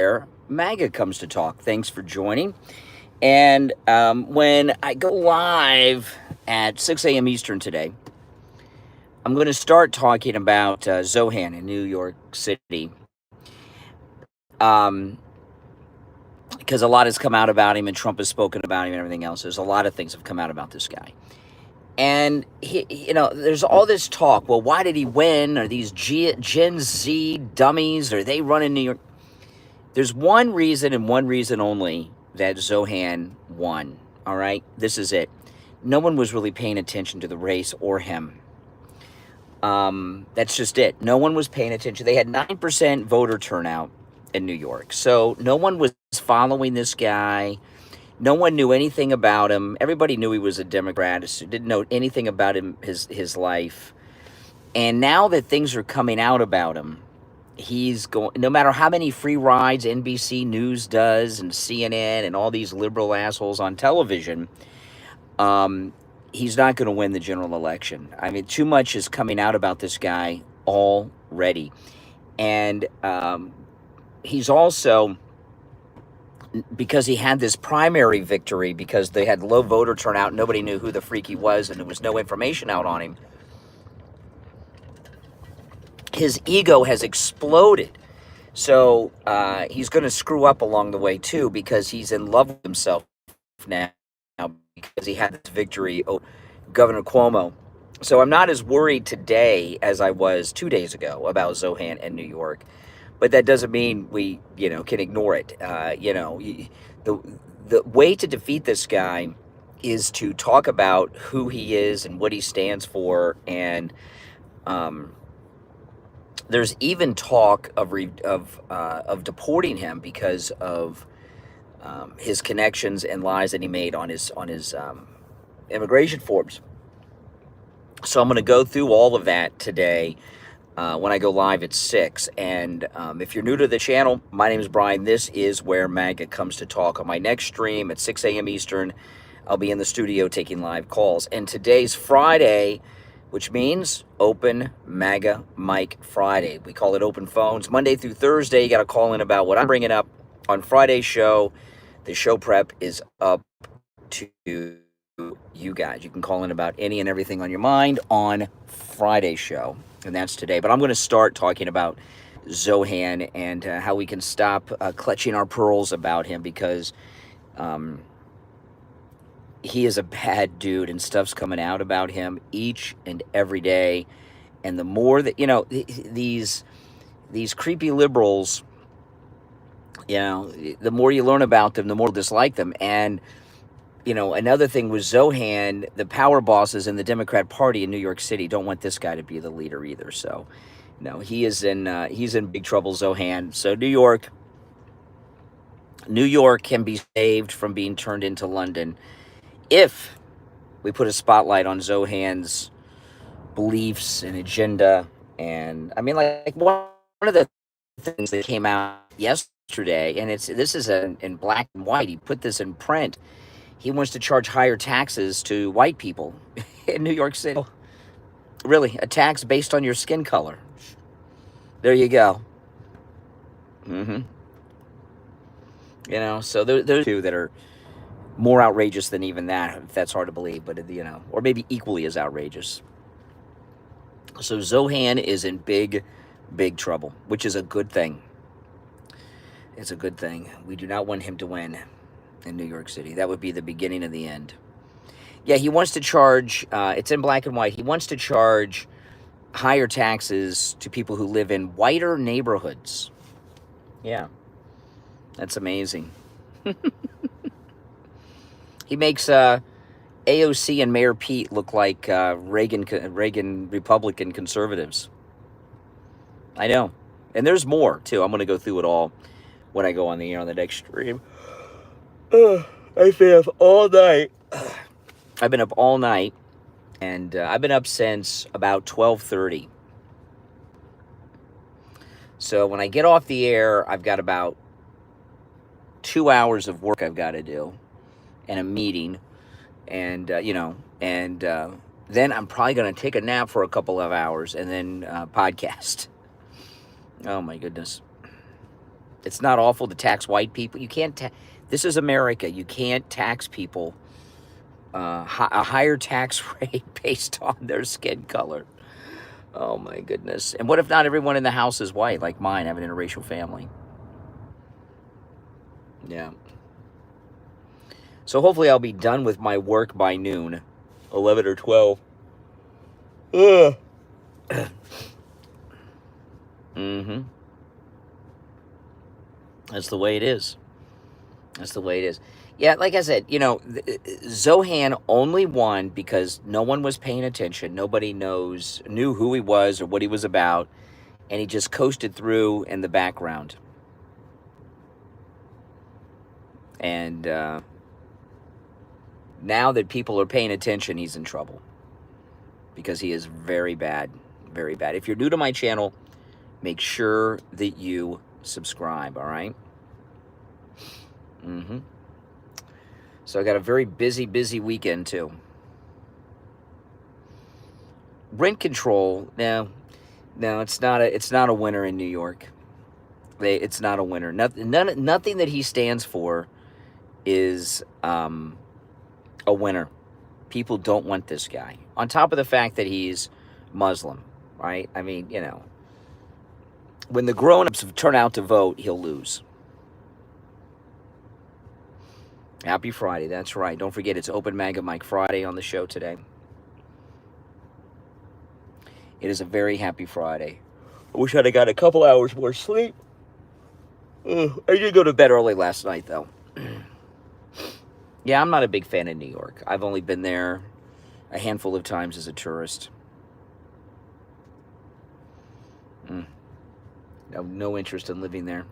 where MAGA comes to talk. Thanks for joining. And when I go live at 6 a.m. Eastern today, I'm going to start talking about Zohan in New York City. Because a lot has come out about him, and Trump has spoken about him and everything else. There's a lot of things have come out about this guy. And, there's all this talk. Well, why did he win? Are these Gen Z dummies? Are they running New York? There's one reason and one reason only that Zohan won, all right? This is it. No one was really paying attention to the race or him. That's just it. No one was paying attention. They had 9% voter turnout in New York. So no one was following this guy. No one knew anything about him. Everybody knew he was a Democrat. Didn't know anything about him, his life. And now that things are coming out about him, he's going, no matter how many free rides NBC News does and CNN and all these liberal assholes on television, he's not going to win the general election. I mean, too much is coming out about this guy already. And he's also, because he had this primary victory, because they had low voter turnout, nobody knew who the freak he was, and there was no information out on him, his ego has exploded. So he's going to screw up along the way, too, because he's in love with himself now, because he had this victory over Governor Cuomo. So I'm not as worried today as I was 2 days ago about Zohan and New York. But that doesn't mean we, can ignore it. The way to defeat this guy is to talk about who he is and what he stands for. And there's even talk of deporting him because of his connections and lies that he made on his immigration forms. So I'm going to go through all of that today. When I go live at 6. And if you're new to the channel, my name is Brian. This is where MAGA comes to talk. On my next stream at 6 a.m. Eastern, I'll be in the studio taking live calls. And today's Friday, which means Open MAGA Mic Friday. We call it Open Phones. Monday through Thursday, you got to call in about what I'm bringing up. On Friday's show, the show prep is up to you guys. You can call in about any and everything on your mind on Friday's show. And that's today. But I'm going to start talking about Zohan and how we can stop clutching our pearls about him, because he is a bad dude and stuff's coming out about him each and every day. And the more that, these creepy liberals, the more you learn about them, the more you dislike them. And another thing was Zohan, the power bosses in the Democrat Party in New York City don't want this guy to be the leader either. So, he's in big trouble, Zohan. So New York can be saved from being turned into London if we put a spotlight on Zohan's beliefs and agenda. And I mean, like one of the things that came out yesterday, and this is in black and white. He put this in print. He wants to charge higher taxes to white people in New York City. Really, a tax based on your skin color. There you go. So there's two that are more outrageous than even that, if that's hard to believe, but, or maybe equally as outrageous. So Zohan is in big, big trouble, which is a good thing. It's a good thing. We do not want him to win in New York City. That would be the beginning of the end. Yeah, he wants to charge, it's in black and white, he wants to charge higher taxes to people who live in whiter neighborhoods. Yeah, that's amazing. He makes AOC and Mayor Pete look like Reagan Republican conservatives. I know. And there's more, too. I'm going to go through it all when I go on the air on the next stream. I've been up all night. I've been up all night, and I've been up since about 12:30. So when I get off the air, I've got about 2 hours of work I've got to do, and a meeting, and then I'm probably going to take a nap for a couple of hours, and then podcast. Oh my goodness. It's not awful to tax white people. You can't. This is America. You can't tax people a higher tax rate based on their skin color. Oh my goodness. And what if not everyone in the house is white, like mine? I have an interracial family. Yeah. So hopefully I'll be done with my work by noon, 11 or 12. Ugh. Mm-hmm. That's the way it is. That's the way it is. Yeah, like I said, Zohan only won because no one was paying attention. Nobody knew who he was or what he was about, and he just coasted through in the background. And now that people are paying attention, he's in trouble because he is very bad, very bad. If you're new to my channel, make sure that you subscribe, all right? Mm-hmm. So I got a very busy weekend too. Rent control, no, it's not a winner in New York. It's not a winner. Nothing that he stands for is a winner. People don't want this guy. On top of the fact that he's Muslim, right? I mean, when the grown-ups turn out to vote, he'll lose. Happy Friday, that's right. Don't forget, it's Open MAGA Mike Friday on the show today. It is a very happy Friday. I wish I'd have got a couple hours more sleep. I did go to bed early last night, though. Yeah, I'm not a big fan of New York. I've only been there a handful of times as a tourist. No interest in living there.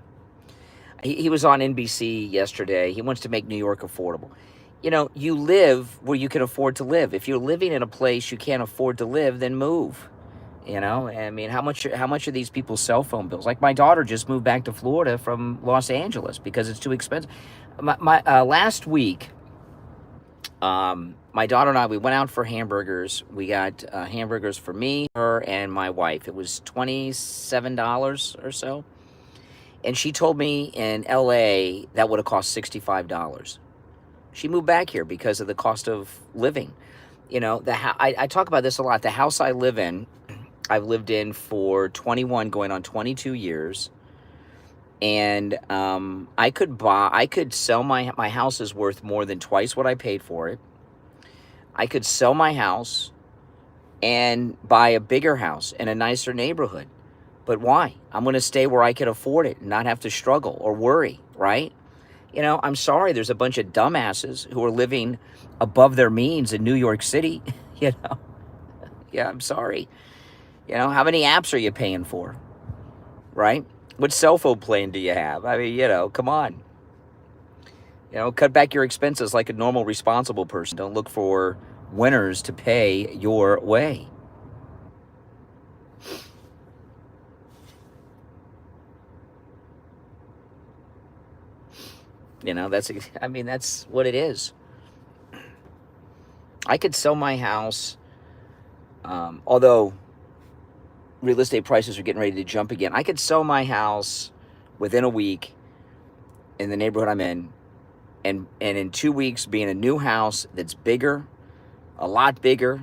He was on NBC yesterday. He wants to make New York affordable. You live where you can afford to live. If you're living in a place you can't afford to live, then move. I mean, how much are these people's cell phone bills? Like my daughter just moved back to Florida from Los Angeles because it's too expensive. My last week, my daughter and I, we went out for hamburgers. We got hamburgers for me, her, and my wife. It was $27 or so. And she told me in LA that would have cost $65. She moved back here because of the cost of living. I talk about this a lot. The house I live in, I've lived in for 21, going on 22 years. And I could sell my house is worth more than twice what I paid for it. I could sell my house and buy a bigger house in a nicer neighborhood. But why? I'm going to stay where I can afford it and not have to struggle or worry, right? I'm sorry, there's a bunch of dumbasses who are living above their means in New York City, Yeah, I'm sorry. How many apps are you paying for, right? What cell phone plan do you have? I mean, come on. Cut back your expenses like a normal, responsible person. Don't look for winners to pay your way. That's what it is. I could sell my house, although real estate prices are getting ready to jump again. I could sell my house within a week in the neighborhood I'm in, and in 2 weeks be in a new house that's bigger, a lot bigger,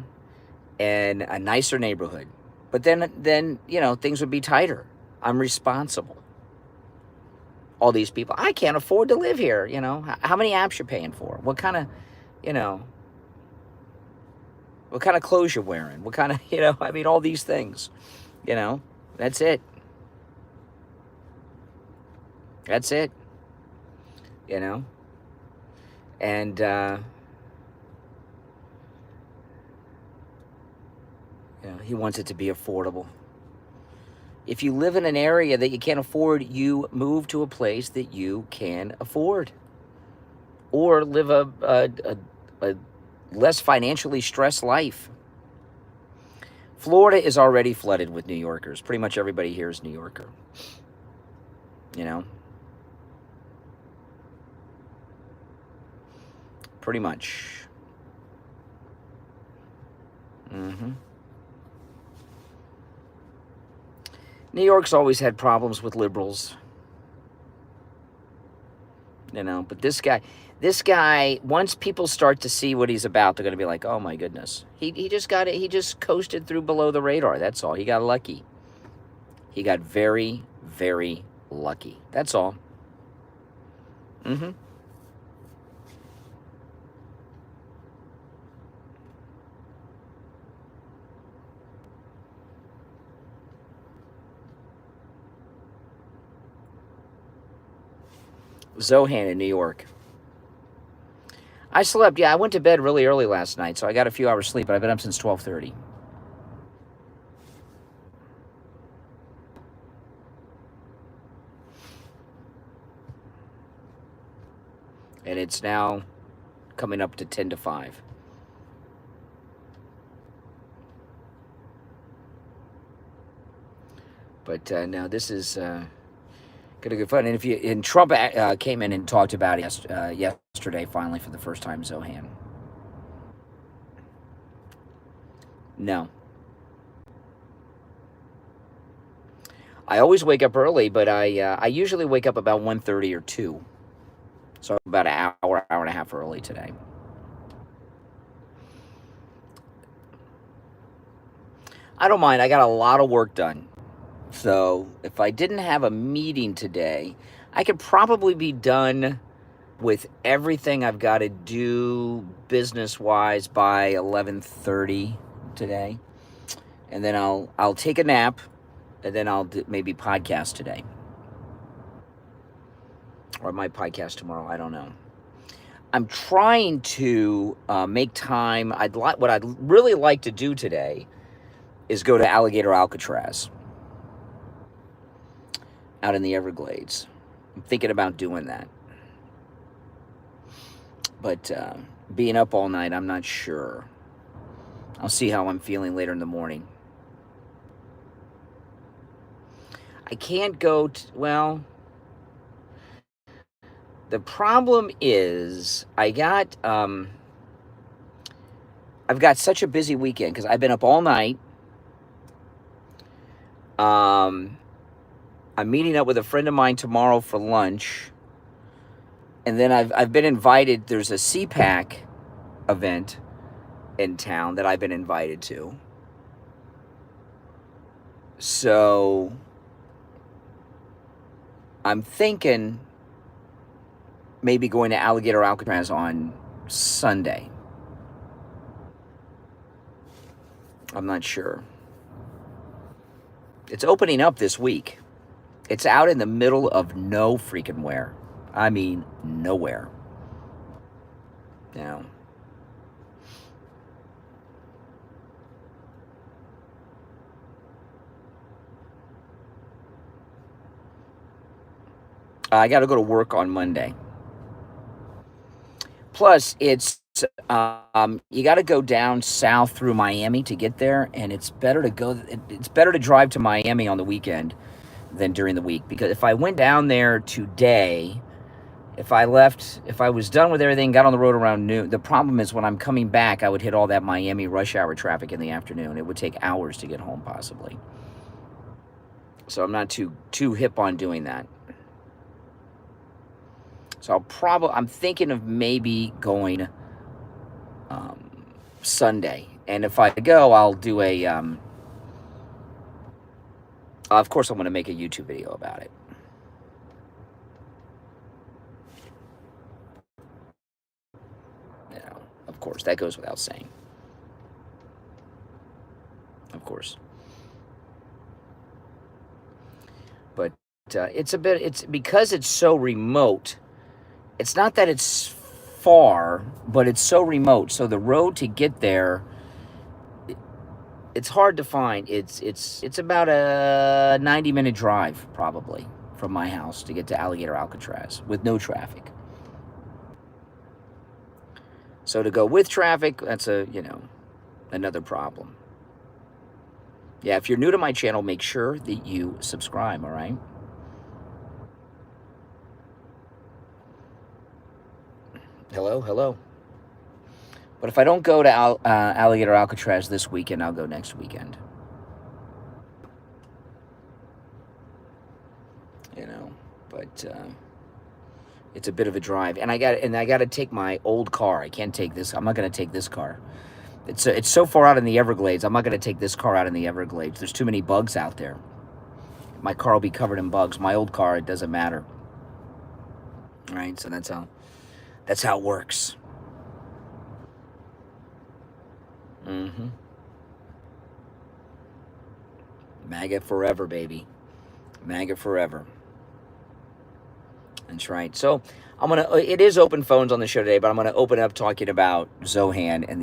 and a nicer neighborhood. But then things would be tighter. I'm responsible. All these people, I can't afford to live here. How many apps you're paying for? What kind of, what kind of clothes you're wearing? What kind of, all these things. That's it. That's it. And he wants it to be affordable. If you live in an area that you can't afford, you move to a place that you can afford, or live a less financially stressed life. Florida is already flooded with New Yorkers. Pretty much everybody here is New Yorker. Pretty much. New York's always had problems with liberals. You know, but this guy, once people start to see what he's about, they're going to be like, oh my goodness. He just got it. He just coasted through below the radar. That's all. He got lucky. He got very, very lucky. That's all. Mm-hmm. Zohan in New York. I slept. Yeah, I went to bed really early last night, so I got a few hours sleep, but I've been up since 12:30. And it's now coming up to 10 to 5. But no, this is gonna be fun. And Trump came in and talked about it yesterday, finally for the first time. Zohan. No. I always wake up early, but I usually wake up about 1:30 or 2. So about an hour and a half early today. I don't mind. I got a lot of work done. So if I didn't have a meeting today, I could probably be done with everything I've got to do business-wise by 11:30 today. And then I'll take a nap, and then I'll maybe podcast today. Or I might podcast tomorrow. I don't know. I'm trying to make time. What I'd really like to do today is go to Alligator Alcatraz out in the Everglades. I'm thinking about doing that. But being up all night, I'm not sure. I'll see how I'm feeling later in the morning. I can't go well, the problem is I've got such a busy weekend because I've been up all night. I'm meeting up with a friend of mine tomorrow for lunch. And then I've been invited. There's a CPAC event in town that I've been invited to. So I'm thinking maybe going to Alligator Alcatraz on Sunday. I'm not sure. It's opening up this week. It's out in the middle of no freaking where. I mean, nowhere. Now, I got to go to work on Monday. Plus, it's you got to go down south through Miami to get there, and it's better to drive to Miami on the weekend than during the week, because if I went down there today, if I was done with everything, got on the road around noon, the problem is when I'm coming back, I would hit all that Miami rush hour traffic in the afternoon. It would take hours to get home, possibly. So I'm not too hip on doing that. So I'm thinking of maybe going Sunday. And if I go, I'll do of course I'm going to make a YouTube video about it. You know, of course, that goes without saying. Of course. But it's because it's so remote. It's not that it's far, but it's so remote. So the road to get there, it's hard to find. It's about a 90-minute drive, probably, from my house to get to Alligator Alcatraz with no traffic. So to go with traffic, that's another problem. Yeah, if you're new to my channel, make sure that you subscribe, all right? Hello. But if I don't go to Alligator Alcatraz this weekend, I'll go next weekend. But It's a bit of a drive, and I got to take my old car. I can't take this. I'm not going to take this car. It's so far out in the Everglades. I'm not going to take this car out in the Everglades. There's too many bugs out there. My car will be covered in bugs. My old car, it doesn't matter. All right, so that's how it works. Mm-hmm. MAGA forever, baby. MAGA forever. That's right. So it is open phones on the show today, but I'm gonna open up talking about Zohan and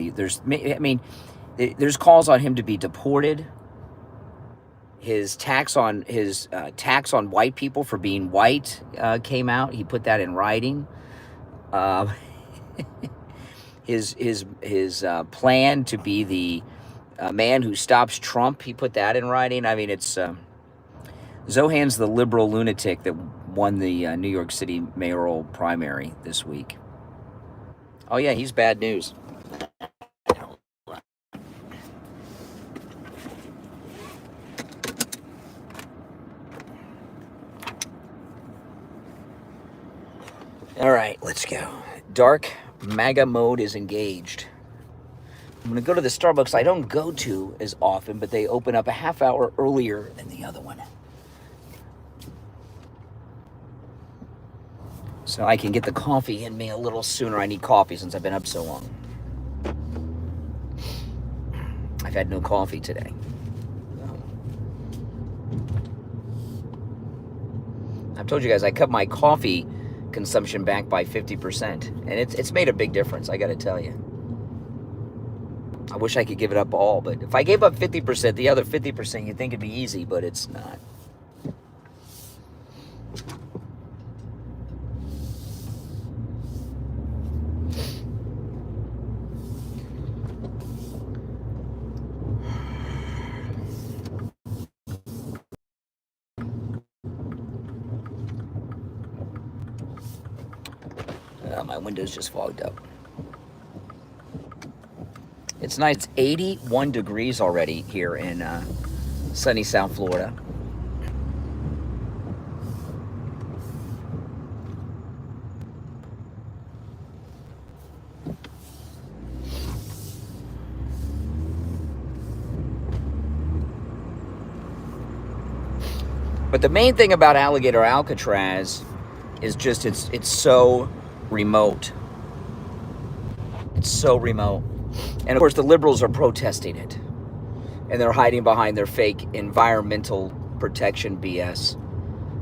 there's calls on him to be deported. His tax on white people for being white came out. He put that in writing. His plan to be the man who stops Trump. He put that in writing. I mean, it's Zohan's the liberal lunatic that won the New York City mayoral primary this week. Oh yeah, he's bad news. All right, let's go. Dark MAGA mode is engaged. I'm going to go to the Starbucks I don't go to as often, but they open up a half hour earlier than the other one. So I can get the coffee in me a little sooner. I need coffee since I've been up so long. I've had no coffee today. I've told you guys I cut my coffee consumption back by 50%, and it's made a big difference, I gotta tell you. I wish I could give it up all, but if I gave up 50%, the other 50%, you'd think it'd be easy, but it's not. My window's just fogged up. It's nice. It's 81 degrees already here in sunny South Florida. But the main thing about Alligator Alcatraz is just it's so remote. It's so remote. And of course the liberals are protesting it. And they're hiding behind their fake environmental protection BS.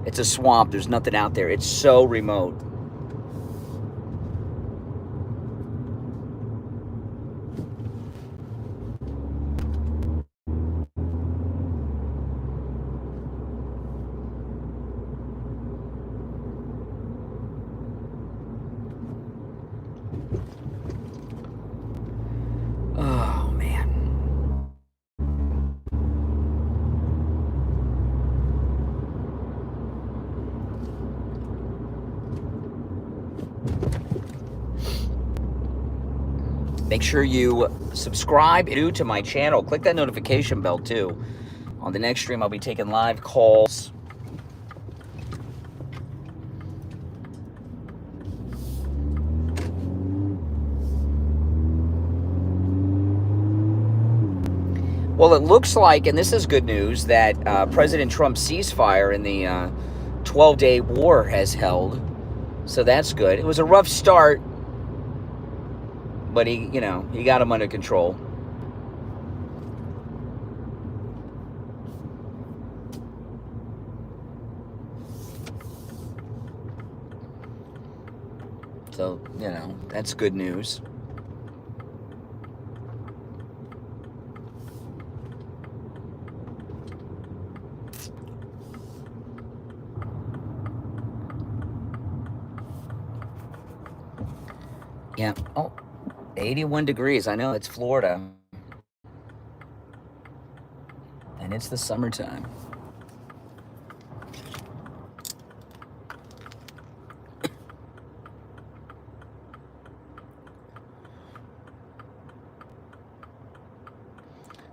It's a swamp. There's nothing out there. It's so remote. Make sure you subscribe to my channel. Click that notification bell too. On the next stream, I'll be taking live calls. Well, it looks like, and this is good news, that President Trump's ceasefire in the 12-day war has held. So that's good. It was a rough start, but he got him under control. So, that's good news. Yeah. Oh, 81 degrees. I know, it's Florida. And it's the summertime.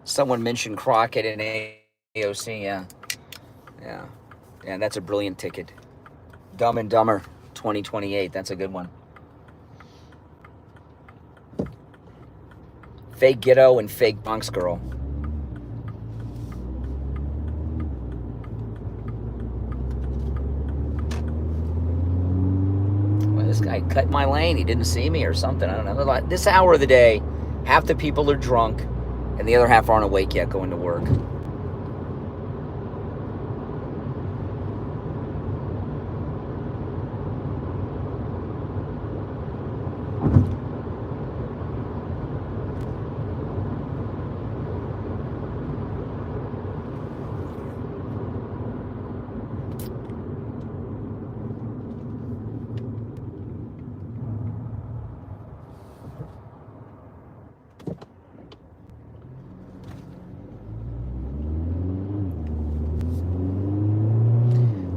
Someone mentioned Crockett and AOC, yeah. Yeah, that's a brilliant ticket. Dumb and Dumber 20 2028. That's a good one. Fake Ghetto and Fake Bronx Girl. Well, this guy cut my lane. He didn't see me or something. I don't know. Like, this hour of the day, half the people are drunk, and the other half aren't awake yet going to work.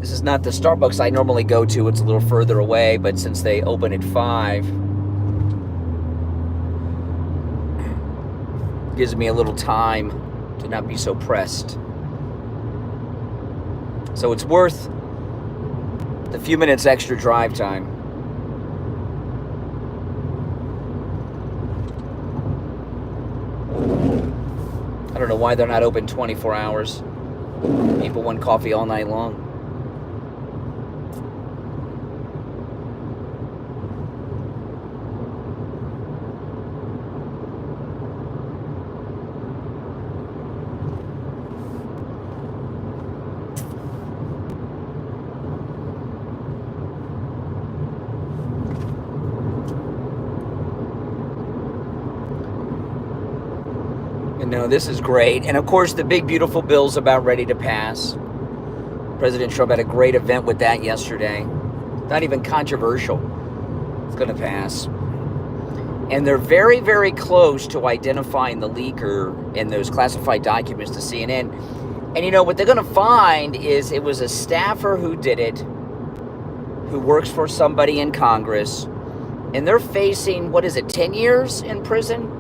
This is not the Starbucks I normally go to. It's a little further away, but since they open at 5, gives me a little time to not be so pressed. So it's worth the few minutes extra drive time. I don't know why they're not open 24 hours. People want coffee all night long. No, this is great. And of course, the big, beautiful bill's about ready to pass. President Trump had a great event with that yesterday. Not even controversial. It's going to pass. And they're very, very close to identifying the leaker in those classified documents to CNN. And you know, what they're going to find is it was a staffer who did it, who works for somebody in Congress. And they're facing, 10 years in prison?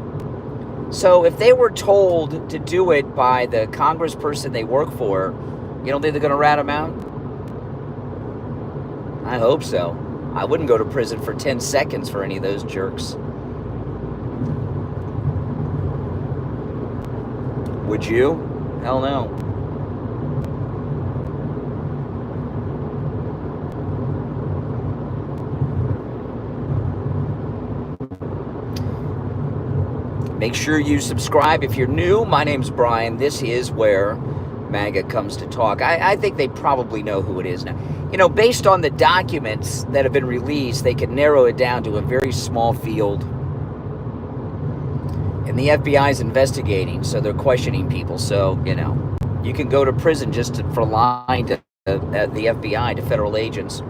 So if they were told to do it by the congressperson they work for, you don't think they're going to rat them out? I hope so. I wouldn't go to prison for 10 seconds for any of those jerks. Would you? Hell no. Make sure you subscribe if you're new. My name's Brian. This is where MAGA comes to talk. I think they probably know who it is now. You know, based on the documents that have been released, they can narrow it down to a very small field. And the FBI is investigating, so they're questioning people. So, you know, you can go to prison just for lying to the FBI, to federal agents.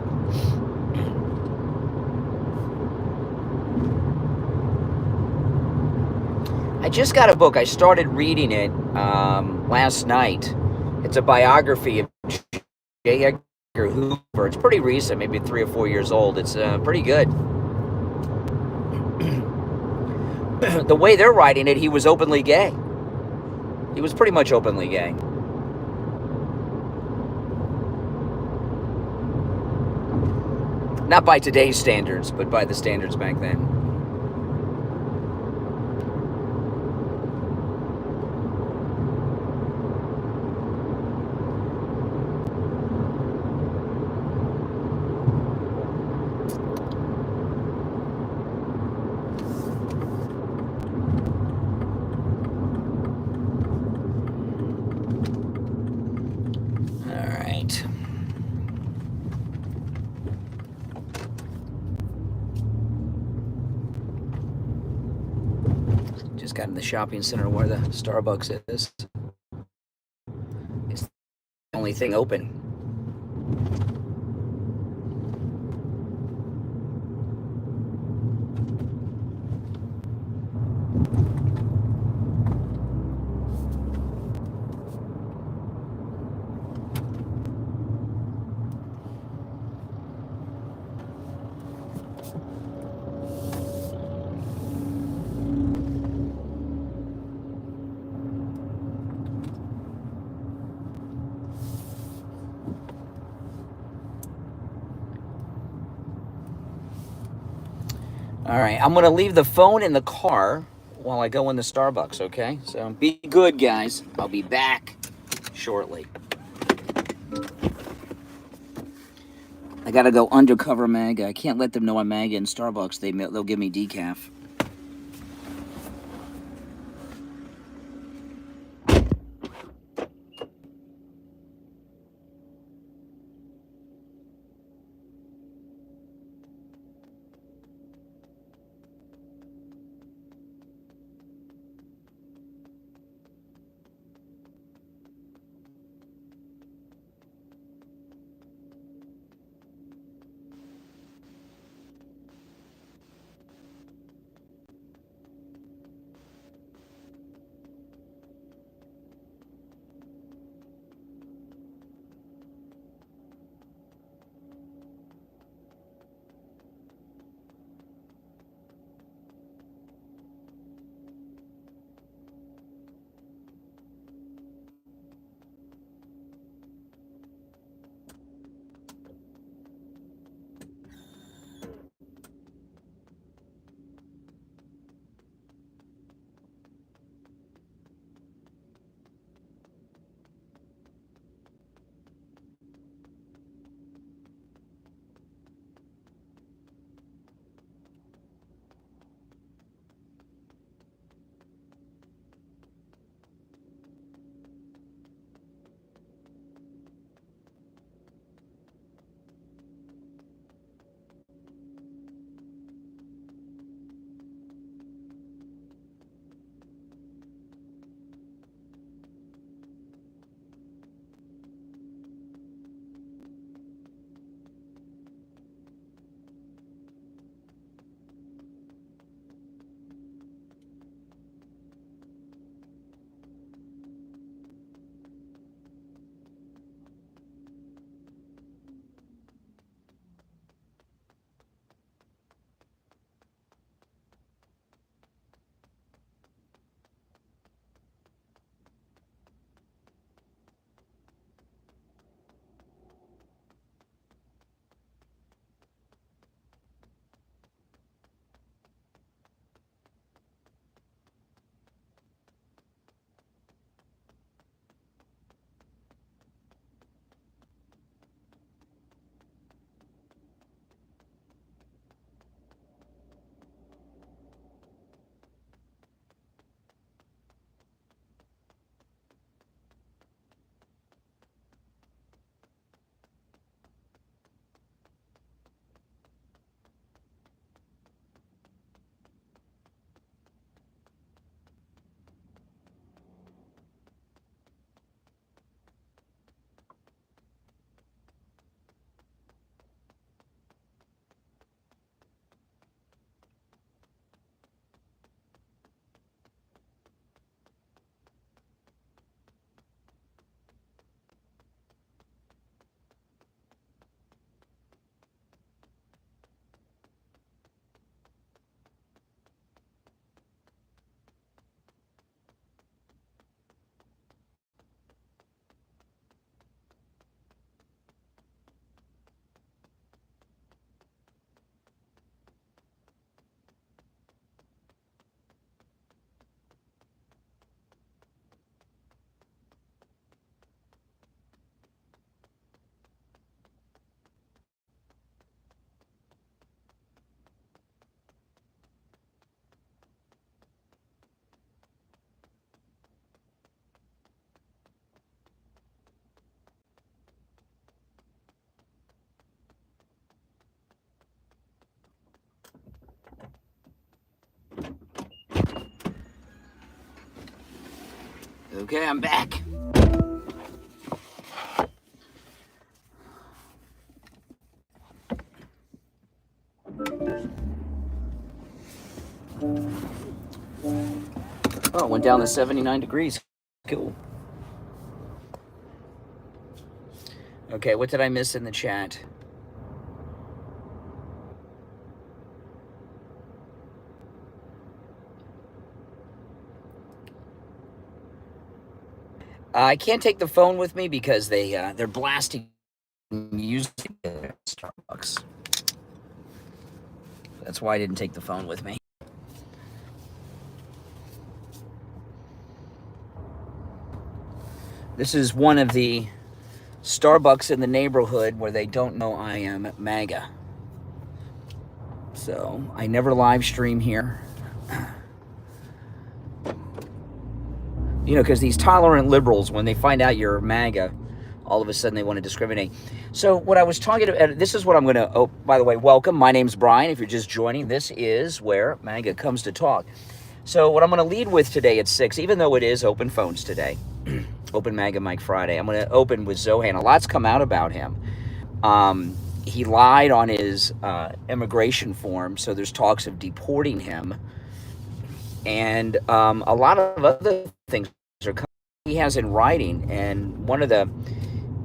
I just got a book. I started reading it last night. It's a biography of J. Edgar Hoover. It's pretty recent, maybe 3 or 4 years old. It's pretty good. The way they're writing it, he was openly gay. He was pretty much openly gay. Not by today's standards, but by the standards back then. Got in the shopping center where the Starbucks is. It's the only thing open. All right, I'm gonna leave the phone in the car while I go in the Starbucks, okay? So be good, guys. I'll be back shortly. I gotta go undercover MAGA. I can't let them know I'm MAGA in Starbucks. They'll give me decaf. Okay, I'm back. Oh, it went down to 79 degrees. Cool. Okay, what did I miss in the chat? I can't take the phone with me because they're blasting music at Starbucks. That's why I didn't take the phone with me. This is one of the Starbucks in the neighborhood where they don't know I am MAGA. So I never live stream here. You know, because these tolerant liberals, when they find out you're MAGA, all of a sudden they want to discriminate. So what I was talking about, this is what I'm going to, oh, by the way, welcome. My name's Brian. If you're just joining, this is where MAGA comes to talk. So what I'm going to lead with today at 6, even though it is open phones today, Open MAGA Mike Friday, I'm going to open with Zohan. A lot's come out about him. He lied on his immigration form, so there's talks of deporting him. And a lot of other things are coming. He has in writing, and one of the,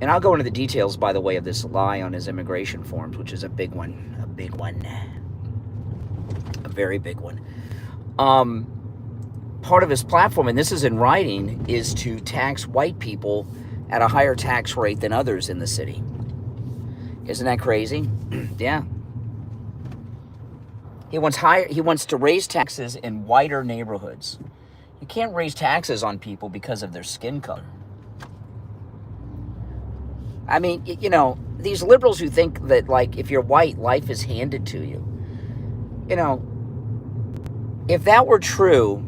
and I'll go into the details, by the way, of this lie on his immigration forms, which is a big one, a very big one. Part of his platform, and this is in writing, is to tax white people at a higher tax rate than others in the city. Isn't that crazy? Yeah. He wants to raise taxes in whiter neighborhoods. You can't raise taxes on people because of their skin color. I mean, you know, these liberals who think that, like, if you're white, life is handed to you. You know, if that were true,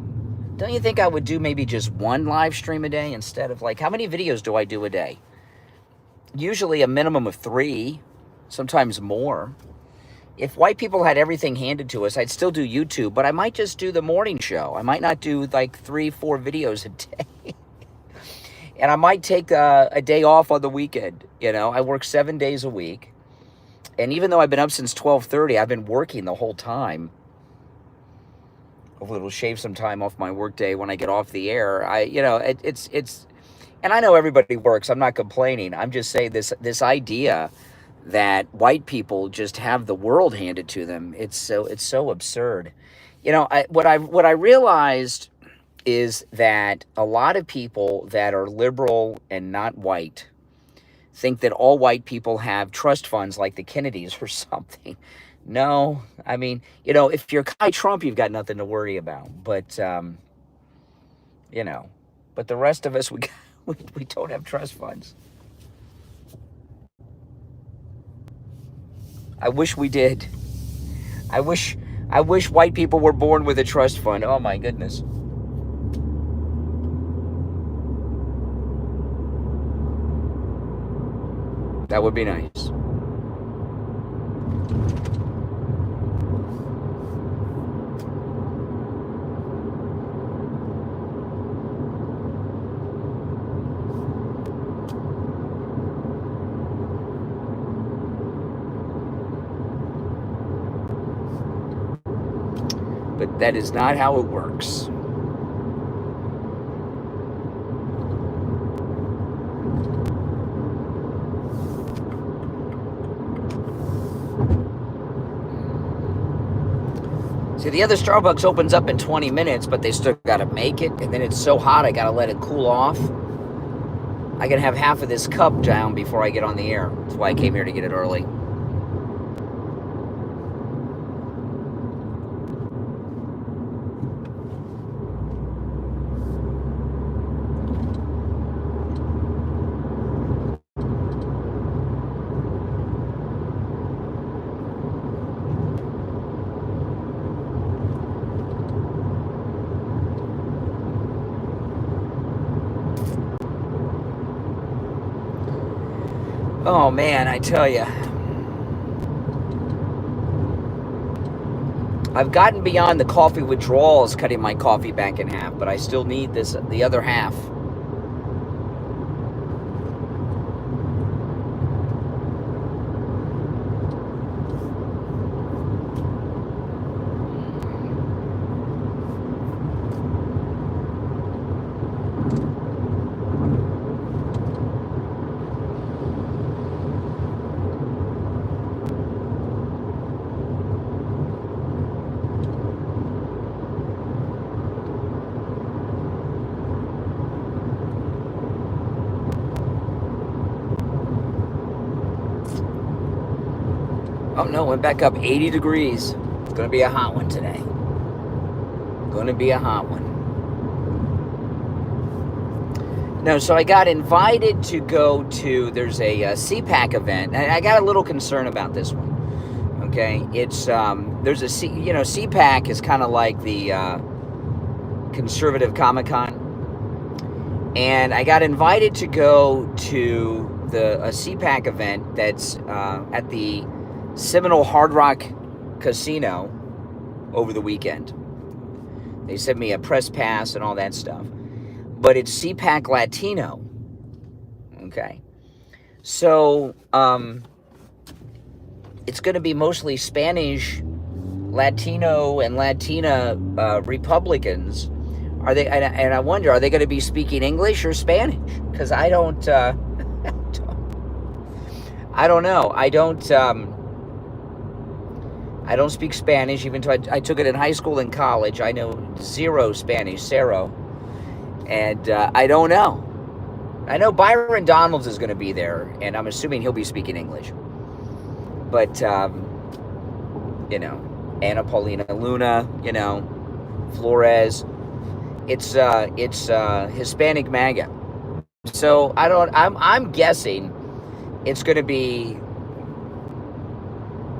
don't you think I would do maybe just one live stream a day instead of, like, how many videos do I do a day? Usually a minimum of 3, sometimes more. If white people had everything handed to us, I'd still do YouTube, but I might just do the morning show. I might not do like 3-4 videos a day. And I might take a day off on the weekend. You know, I work 7 days a week. And even though I've been up since 12:30, I've been working the whole time. Hopefully it'll shave some time off my work day when I get off the air. It's, and I know everybody works. I'm not complaining. I'm just saying this idea that white people just have the world handed to them. It's so absurd. You know, what I realized is that a lot of people that are liberal and not white think that all white people have trust funds like the Kennedys or something. No, I mean, you know, if you're Kai Trump, you've got nothing to worry about. But, you know, but the rest of us, we don't have trust funds. I wish we did. I wish white people were born with a trust fund. Oh my goodness. That would be nice. But that is not how it works. See, the other Starbucks opens up in 20 minutes, but they still got to make it, and then it's so hot I got to let it cool off. I can have half of this cup down before I get on the air. That's why I came here to get it early. Oh man, I tell you, I've gotten beyond the coffee withdrawals, cutting my coffee back in half, but I still need the other half. Oh no, went back up 80 degrees. going to be a hot one today. Going to be a hot one. No, so I got invited to go to, there's a CPAC event. And I got a little concern about this one. Okay, it's, there's a, CPAC is kind of like the conservative Comic-Con. And I got invited to go to a CPAC event that's at the Seminole Hard Rock Casino over the weekend. They sent me a press pass and all that stuff. But it's CPAC Latino. Okay. So, it's going to be mostly Spanish, Latino, and Latina Republicans. Are they? And I wonder, are they going to be speaking English or Spanish? Because I don't. I don't know. I don't speak Spanish, even though I took it in high school and college. I know zero Spanish, zero, and I don't know. I know Byron Donalds is going to be there, and I'm assuming he'll be speaking English. But Anna Paulina Luna, Flores. It's Hispanic MAGA. So I'm guessing it's going to be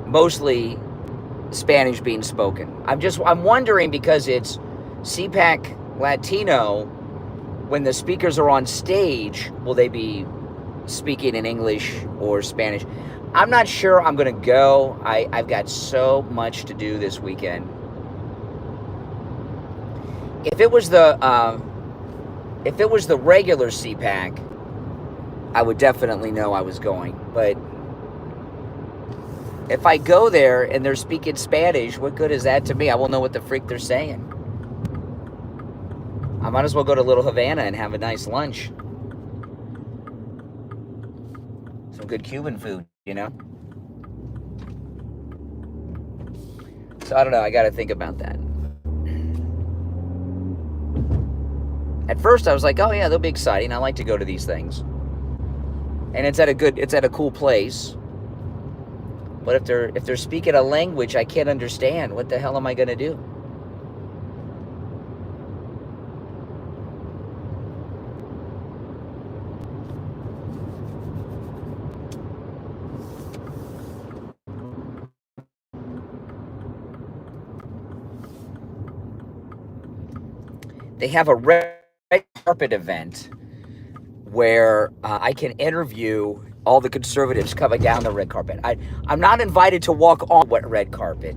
mostly Spanish being spoken. I'm wondering, because it's CPAC Latino, when the speakers are on stage, will they be speaking in English or Spanish? I'm not sure I'm going to go. I've got so much to do this weekend. If it was the regular CPAC, I would definitely know I was going. But if I go there and they're speaking Spanish, what good is that to me? I won't know what the freak they're saying. I might as well go to Little Havana and have a nice lunch. Some good Cuban food, So I don't know. I got to think about that. At first, I was like, "Oh yeah, they'll be exciting. I like to go to these things." And it's at a cool place. But if they're speaking a language I can't understand, what the hell am I going to do? They have a red carpet event where I can interview all the conservatives coming down the red carpet. I'm not invited to walk on what red carpet.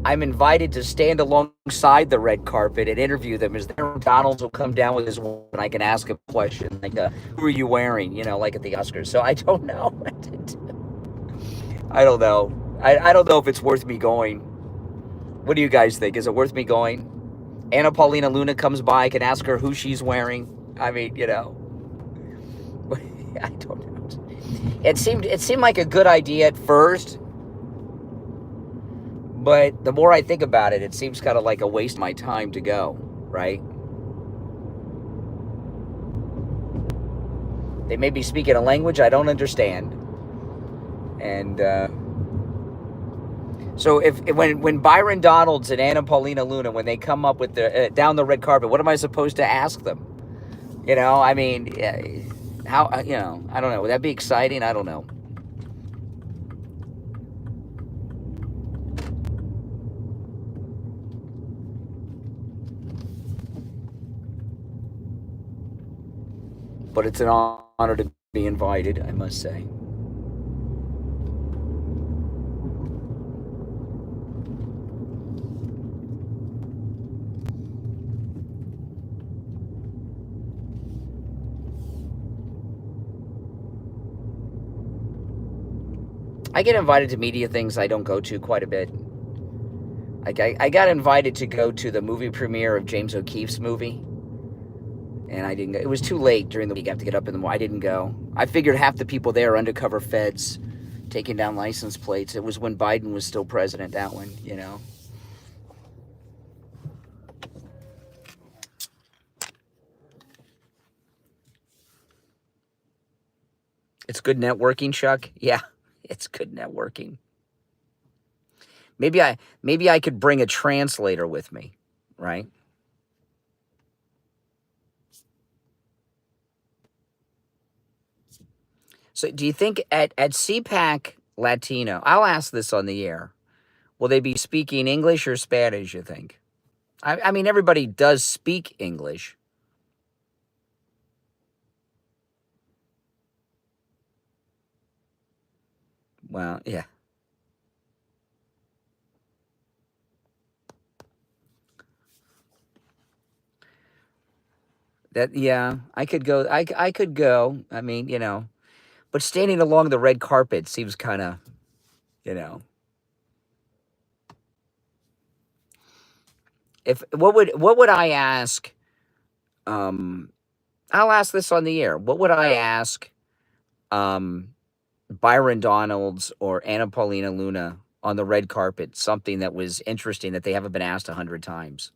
I'm invited to stand alongside the red carpet and interview them, as Donalds will come down with his wife and I can ask a question like, who are you wearing? Like at the Oscars. So I don't know what to do. I don't know. I don't know if it's worth me going. What do you guys think? Is it worth me going? Anna Paulina Luna comes by, I can ask her who she's wearing. I mean, I don't know. It seemed like a good idea at first, but the more I think about it, it seems kind of like a waste of my time to go, right? They may be speaking a language I don't understand. And so when Byron Donalds and Anna Paulina Luna, when they come up with down the red carpet, what am I supposed to ask them? I mean, how, I don't know. Would that be exciting? I don't know. But it's an honor to be invited, I must say. I get invited to media things I don't go to quite a bit. I got invited to go to the movie premiere of James O'Keefe's movie, and I didn't go. It was too late during the week. I have to get up in the morning. I didn't go. I figured half the people there are undercover feds taking down license plates. It was when Biden was still president, that one, It's good networking, Chuck. Yeah, it's good networking. maybe I could bring a translator with me, right? So do you think at CPAC Latino, I'll ask this on the air, will they be speaking English or Spanish, you think? I mean, everybody does speak English. Well, yeah. Yeah, I could go. I could go. I mean, but standing along the red carpet seems kind of, you know. If what would I ask? Um, I'll ask this on the air. What would I ask? Byron Donalds or Anna Paulina Luna on the red carpet, something that was interesting that they haven't been asked 100 times.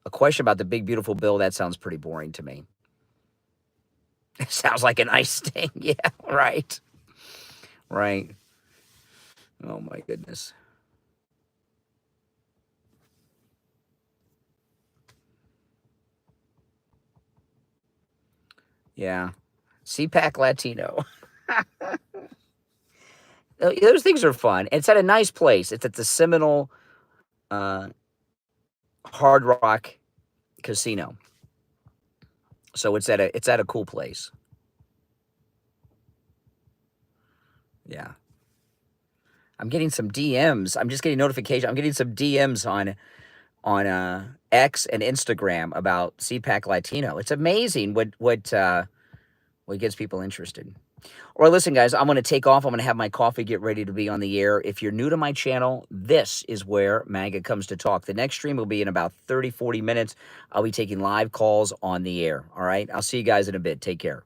A question about the big beautiful bill, that sounds pretty boring to me. It sounds like a nice thing. Yeah, right. Right. Oh my goodness. Yeah. CPAC Latino. Those things are fun. It's at a nice place. It's at the Seminole Hard Rock Casino. So it's at a cool place. Yeah. I'm getting some DMs. I'm just getting notification. I'm getting some DMs on X and Instagram about CPAC Latino. It's amazing what gets people interested. All right, listen, guys, I'm going to take off. I'm going to have my coffee, get ready to be on the air. If you're new to my channel, this is where MAGA comes to talk. The next stream will be in about 30, 40 minutes. I'll be taking live calls on the air. All right, I'll see you guys in a bit. Take care.